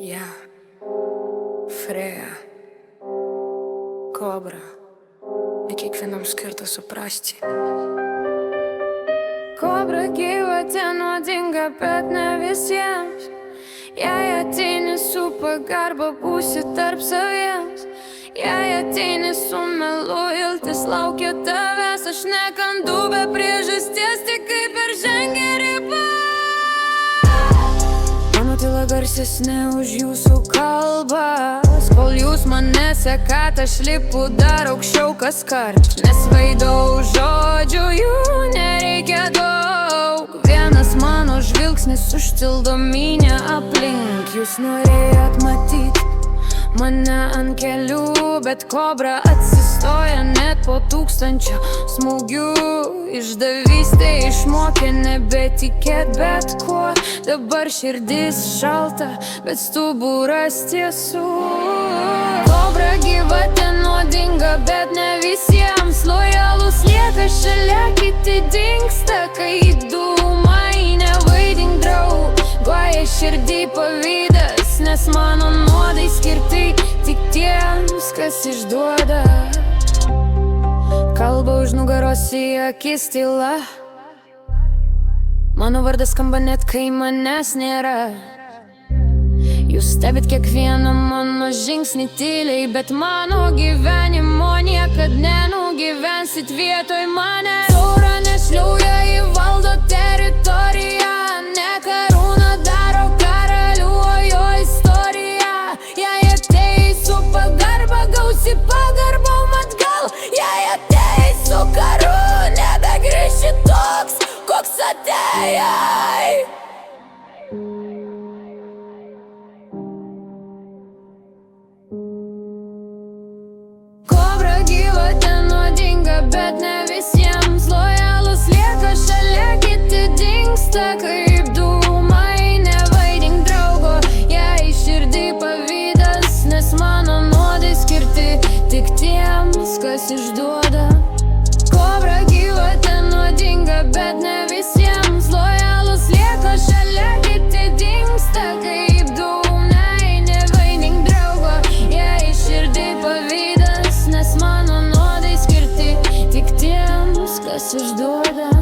Ja, Freja, Kobra, ne kiekvienam skirta suprasti. Kobra gyvatė nuodinga, bet ne visiems. Jei ateini su pagarba, būsi tarp saviems. Jei ateini su melu, iltis laukia tavęs. Aš nekandu be priežasties, tik kaip ir žengia riba. Mano tyla garsesnė už jūsų kalbas. Kol jūs mane sekat, aš lipu dar aukščiau kaskart. Nesvaidau žodžių, jų nereikia daug. Vienas mano žvilgsnis užtildo minią aplink. Jūs norėjot matyt mane ant kelių, bet Kobra atsistoja net po 1000 smūgių. Išdavystė išmokė nebetikėt bet kuo. Dabar širdis šalta, bet stuburas tiesų. Kobra gyvatė nuodinga, bet ne visiems. Lojalus lieka šalia, kiti dingsta, kai dūmai. Nevaidink draugoja širdį pavydas, nes mano nuodai skirti tik tiems, kas išduoda. Kalba už nugaros į akis tyla. Mano vardas skamba net kai manęs nėra. Jūs stebit kiekvieną mano žingsnį tyliai, bet mano gyvenimo niekad nenugyvensit vietoj mane. Taurą nešliauja į valdo teritoriją, ne karūną daro karalių, o jo istorija. Jei atėjai su pagarba, gausi pagarbom atgal. Jei atėjai su karu, nebegrįši toks, koks atėjai. Kobra gyvatė nuodinga, bet ne visiems. Lojalus lieka šalia, kiti dingsta kaip dūmai. Nevaidink draugo, jei širdį pavydas, nes mano nuodai skirti tik tiems, kas išduoda. Kobra gyvatė nuodinga, bet ne visiems. Lojalus lieka šalia, kiti dingsta kaip dūmai. Nevaidink draugo, jei širdį pavydas, nes mano nuodai skirti tik tiems, kas išduoda.